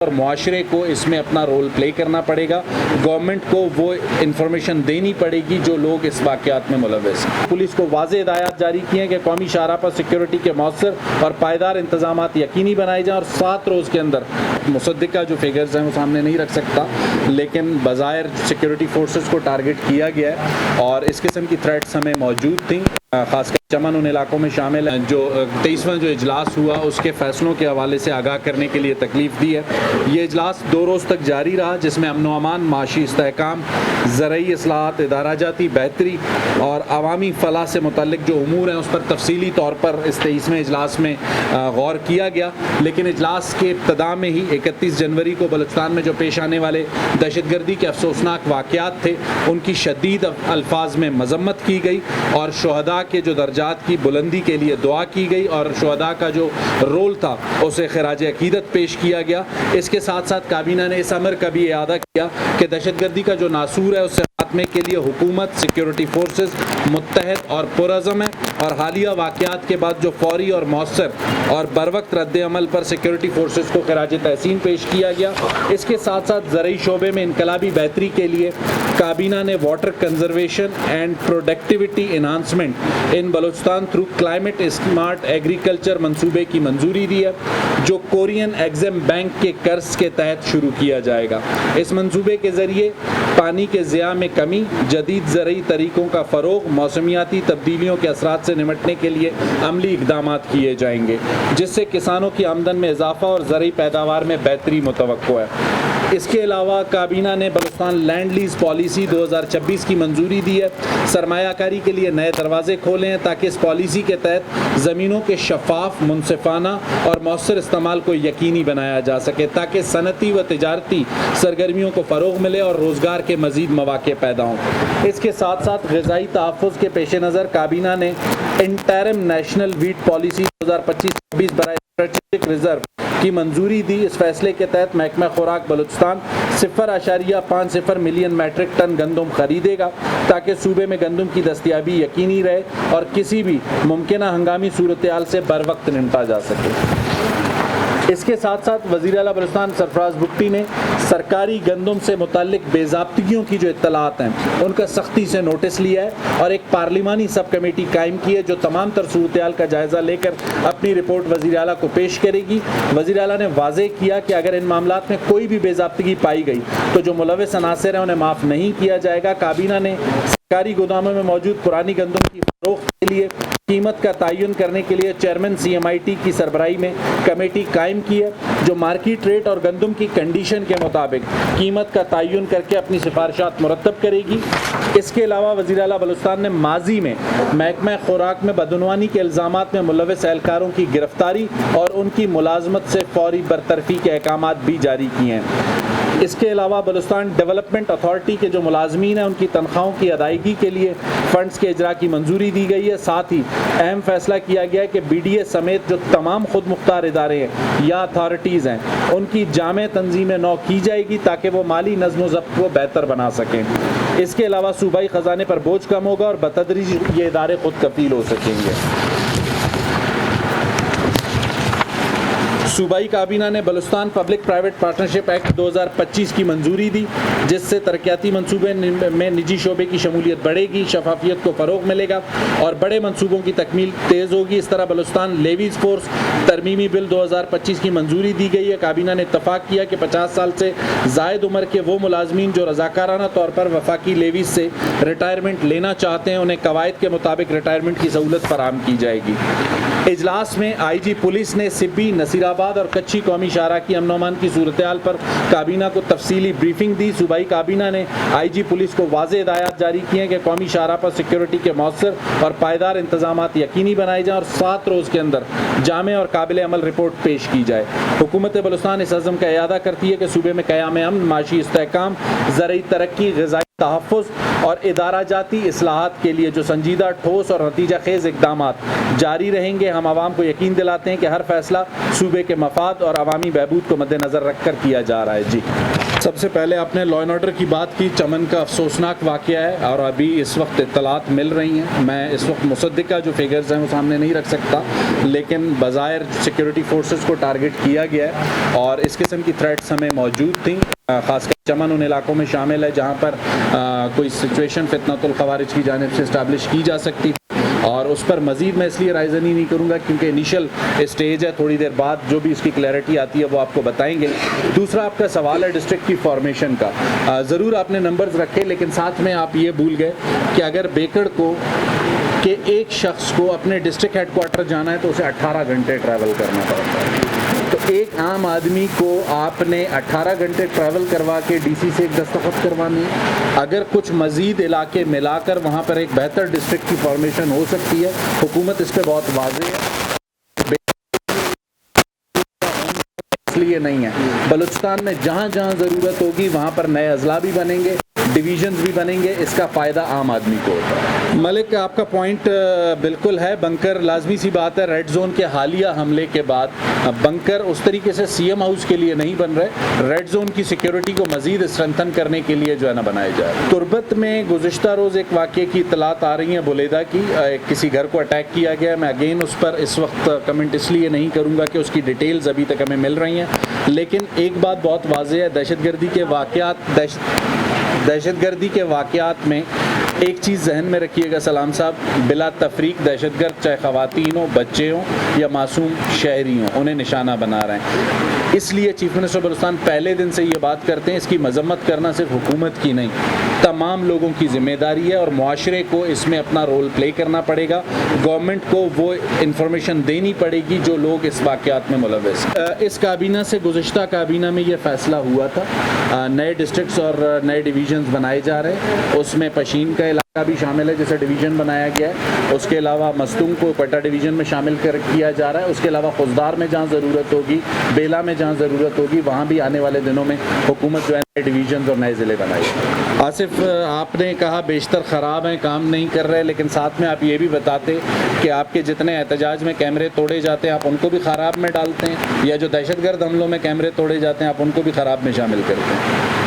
اور معاشرے کو اس میں اپنا رول پلے کرنا پڑے گا. گورنمنٹ کو وہ انفارمیشن دینی پڑے گی جو لوگ اس واقعات میں ملوث ہیں. پولیس کو واضح ہدایات جاری کی ہیں کہ قومی شاہراہ پر سیکیورٹی کے مؤثر اور پائیدار انتظامات یقینی بنائے جائیں اور 7 روز کے اندر مصدقہ جو فگرز ہیں وہ سامنے نہیں رکھ سکتا، لیکن بظاہر سیکیورٹی فورسز کو ٹارگٹ کیا گیا ہے اور اس قسم کی تھریٹس ہمیں موجود تھیں. خاص کر چمن ان علاقوں میں شامل ہیں. جو 23واں جو اجلاس ہوا اس کے فیصلوں کے حوالے سے آگاہ کرنے کے لیے تکلیف دی ہے. یہ اجلاس 2 روز تک جاری رہا جس میں امن و امان، معاشی استحکام، زرعی اصلاحات، ادارہ جاتی بہتری اور عوامی فلاح سے متعلق جو امور ہیں اس پر تفصیلی طور پر اس 23ویں اجلاس میں غور کیا گیا. لیکن اجلاس کے ابتدا میں ہی 31 جنوری کو بلوچستان میں جو پیش آنے والے دہشت گردی کے افسوسناک واقعات تھے ان کی شدید الفاظ میں مذمت کی گئی اور شہداء کے جو درجات کی بلندی کے لیے دعا کی گئی اور شہداء کا جو رول تھا اسے خراج عقیدت پیش کیا گیا. اس کے ساتھ ساتھ کابینہ نے اس امر کا بھی اعادہ کیا کہ دہشت گردی کا جو ناسور ہے اس سے خاتمے کے لیے حکومت، سیکیورٹی فورسز متحد اور پرعزم ہیں اور حالیہ واقعات کے بعد جو فوری اور مؤثر اور بروقت رد عمل پر سیکیورٹی فورسز کو خراج تحسین پیش کیا گیا. اس کے ساتھ ساتھ زرعی شعبے میں انقلابی بہتری کے لیے کابینہ نے water conservation and productivity enhancement in Balochistan through climate smart agriculture منصوبے کی منظوری دی ہے جو کورین ایگزم بینک کے قرض کے تحت شروع کیا جائے گا. اس منصوبے کے ذریعے پانی کے ضیاع میں کمی، جدید زرعی طریقوں کا فروغ، موسمیاتی تبدیلیوں کے اثرات سے نمٹنے کے لیے عملی اقدامات کیے جائیں گے جس سے کسانوں کی آمدن میں اضافہ اور زرعی پیداوار میں بہتری متوقع ہے. اس کے علاوہ کابینہ نے بلوچستان لینڈ لیز پالیسی 2026 کی منظوری دی ہے. سرمایہ کاری کے لیے نئے دروازے کھولے ہیں تاکہ اس پالیسی کے تحت زمینوں کے شفاف، منصفانہ اور مؤثر استعمال کو یقینی بنایا جا سکے تاکہ صنعتی و تجارتی سرگرمیوں کو فروغ ملے اور روزگار کے مزید مواقع پیدا ہوں. اس کے ساتھ ساتھ غذائی تحفظ کے پیش نظر کابینہ نے انٹرم نیشنل ویٹ پالیسی 2025-26 برائے اسٹریٹجک ریزرو کی منظوری دی. اس فیصلے کے تحت محکمہ خوراک بلوچستان 0.50 ملین میٹرک ٹن گندم خریدے گا تاکہ صوبے میں گندم کی دستیابی یقینی رہے اور کسی بھی ممکنہ ہنگامی صورتحال سے بروقت نمٹا جا سکے. اس کے ساتھ ساتھ وزیر اعلیٰ بلوچستان سرفراز بگٹی نے سرکاری گندم سے متعلق بے ضابطگیوں کی جو اطلاعات ہیں ان کا سختی سے نوٹس لیا ہے اور ایک پارلیمانی سب کمیٹی قائم کی ہے جو تمام تر صورتحال کا جائزہ لے کر اپنی رپورٹ وزیر اعلیٰ کو پیش کرے گی. وزیر اعلیٰ نے واضح کیا کہ اگر ان معاملات میں کوئی بھی بے ضابطگی پائی گئی تو جو ملوث عناصر ہیں انہیں معاف نہیں کیا جائے گا. کابینہ نے سرکاری گوداموں میں موجود پرانی گندم کی فروخت کے لیے قیمت کا تعین کرنے کے لیے چیئرمین CMIT کی سربراہی میں کمیٹی قائم کی ہے جو مارکیٹ ریٹ اور گندم کی کنڈیشن کے مطابق قیمت کا تعین کر کے اپنی سفارشات مرتب کرے گی. اس کے علاوہ وزیر اعلیٰ بلوچستان نے ماضی میں محکمہ خوراک میں بدعنوانی کے الزامات میں ملوث اہلکاروں کی گرفتاری اور ان کی ملازمت سے فوری برطرفی کے احکامات بھی جاری کیے ہیں. اس کے علاوہ بلوچستان ڈیولپمنٹ اتھارٹی کے جو ملازمین ہیں ان کی تنخواہوں کی ادائیگی کے لیے فنڈز کے اجرا کی منظوری دی گئی ہے. ساتھ ہی اہم فیصلہ کیا گیا ہے کہ BDA سمیت جو تمام خود مختار ادارے ہیں یا اتھارٹیز ہیں ان کی جامع تنظیم نو کی جائے گی تاکہ وہ مالی نظم و ضبط کو بہتر بنا سکیں. اس کے علاوہ صوبائی خزانے پر بوجھ کم ہوگا اور بتدریج یہ ادارے خود کفیل ہو سکیں گے. صوبائی کابینہ نے Balochistan public private partnership act 2025 کی منظوری دی جس سے ترقیاتی منصوبے میں نجی شعبے کی شمولیت بڑھے گی، شفافیت کو فروغ ملے گا اور بڑے منصوبوں کی تکمیل تیز ہوگی. اس طرح بلوچستان لیویز فورس ترمیمی بل 2025 کی منظوری دی گئی ہے. کابینہ نے اتفاق کیا کہ 50 سال سے زائد عمر کے وہ ملازمین جو رضاکارانہ طور پر وفاقی لیویز سے ریٹائرمنٹ لینا چاہتے ہیں انہیں قواعد کے مطابق ریٹائرمنٹ کی سہولت فراہم کی جائے گی. اجلاس میں IG پولیس نے سبی، نصیر آباد اور کچھی قومی شاہراہ کی امن و امان کی صورتحال پر کابینہ کو تفصیلی بریفنگ دی. صوبائی کابینہ نے IG پولیس کو واضح ہدایات جاری کی ہیں کہ قومی شاہراہ پر سیکیورٹی کے مؤثر اور پائیدار انتظامات یقینی بنائے جائیں اور 7 روز کے اندر جامع اور قابل عمل رپورٹ پیش کی جائے. حکومت بلوچستان اس عزم کا اعادہ کرتی ہے کہ صوبے میں قیام امن، معاشی استحکام، زرعی ترقی، غذائی تحفظ اور ادارہ جاتی اصلاحات کے لیے جو سنجیدہ، ٹھوس اور نتیجہ خیز اقدامات جاری رہیں گے. ہم عوام کو یقین دلاتے ہیں کہ ہر فیصلہ صوبے کے مفاد اور عوامی بہبود کو مد نظر رکھ کر کیا جا رہا ہے. جی سب سے پہلے آپ نے لا اینڈ آرڈر کی بات کی. چمن کا افسوسناک واقعہ ہے اور ابھی اس وقت اطلاعات مل رہی ہیں. میں اس وقت مصدقہ جو فگرز ہیں وہ سامنے نہیں رکھ سکتا, لیکن بظاہر سیکیورٹی فورسز کو ٹارگٹ کیا گیا ہے اور اس قسم کی تھریٹس ہمیں موجود تھیں. خاص کر چمن ان علاقوں میں شامل ہے جہاں پر کوئی سچویشن فتنۃ الخوارج کی جانب سے اسٹیبلش کی جا سکتی اور اس پر مزید میں اس لیے رائزنی نہیں کروں گا کیونکہ انیشل اسٹیج ہے. تھوڑی دیر بعد جو بھی اس کی کلیئرٹی آتی ہے وہ آپ کو بتائیں گے. دوسرا آپ کا سوال ہے ڈسٹرکٹ کی فارمیشن کا. ضرور آپ نے نمبرز رکھے لیکن ساتھ میں آپ یہ بھول گئے کہ اگر بیکڑ کو کہ ایک شخص کو اپنے ڈسٹرکٹ ہیڈ کوارٹر جانا ہے تو اسے 18 گھنٹے ٹریول کرنا پڑتا ہے. تو ایک عام آدمی کو آپ نے 18 گھنٹے ٹریول کروا کے ڈی سی سے ایک دستخط کروانی ہے. اگر کچھ مزید علاقے ملا کر وہاں پر ایک بہتر ڈسٹرکٹ کی فارمیشن ہو سکتی ہے, حکومت اس پہ بہت واضح ہے, اس لیے نہیں ہے. بلوچستان میں جہاں جہاں ضرورت ہوگی وہاں پر نئے اضلاع بھی بنیں گے, ڈویژنز بھی بنیں گے. اس کا فائدہ عام آدمی کو ہوتا ہے. ملک آپ کا پوائنٹ بالکل ہے. بنکر لازمی سی بات ہے. ریڈ زون کے حالیہ حملے کے بعد بنکر اس طریقے سے سی ایم ہاؤس کے لیے نہیں بن رہے, ریڈ زون کی سیکیورٹی کو مزید اسٹرینتھن کرنے کے لیے جو ہے نا بنائے جا رہے. تربت میں گزشتہ روز ایک واقعے کی اطلاعات آ رہی ہیں بولیدہ کی. کسی گھر کو اٹیک کیا گیا. میں اگین اس پر اس وقت کمنٹ اس لیے نہیں کروں گا کہ اس کی ڈیٹیلز ابھی تک ہمیں مل رہی ہیں, لیکن ایک بات بہت واضح ہے. دہشت گردی کے واقعات میں ایک چیز ذہن میں رکھیے گا سلام صاحب, بلا تفریق دہشت گرد چاہے خواتین ہوں, بچے ہوں یا معصوم شہری ہوں, انہیں نشانہ بنا رہے ہیں. اس لیے چیف منسٹر بلوچستان پہلے دن سے یہ بات کرتے ہیں اس کی مذمت کرنا صرف حکومت کی نہیں, تمام لوگوں کی ذمہ داری ہے اور معاشرے کو اس میں اپنا رول پلے کرنا پڑے گا. گورنمنٹ کو وہ انفارمیشن دینی پڑے گی جو لوگ اس واقعات میں ملوث ہیں. اس کابینہ سے گزشتہ کابینہ میں یہ فیصلہ ہوا تھا, نئے ڈسٹرکٹس اور نئے ڈویژنز بنائے جا رہے ہیں. اس میں پشین کا علاقہ بھی شامل ہے جسے ڈویژن بنایا گیا ہے. اس کے علاوہ مستونگ کو کوئٹہ ڈویژن میں شامل کیا جا رہا ہے. اس کے علاوہ خضدار میں جہاں ضرورت ہوگی, بیلا میں جہاں ضرورت ہوگی, وہاں بھی آنے والے دنوں میں حکومت جو ہے نئے ڈویژنز اور نئے ضلع بنائے. آصف آپ نے کہا بیشتر خراب ہیں, کام نہیں کر رہے, لیکن ساتھ میں آپ یہ بھی بتاتے کہ آپ کے جتنے احتجاج میں کیمرے توڑے جاتے ہیں آپ ان کو بھی خراب میں ڈالتے ہیں, یا جو دہشت گرد حملوں میں کیمرے توڑے جاتے ہیں آپ ان کو بھی خراب میں شامل کرتے ہیں.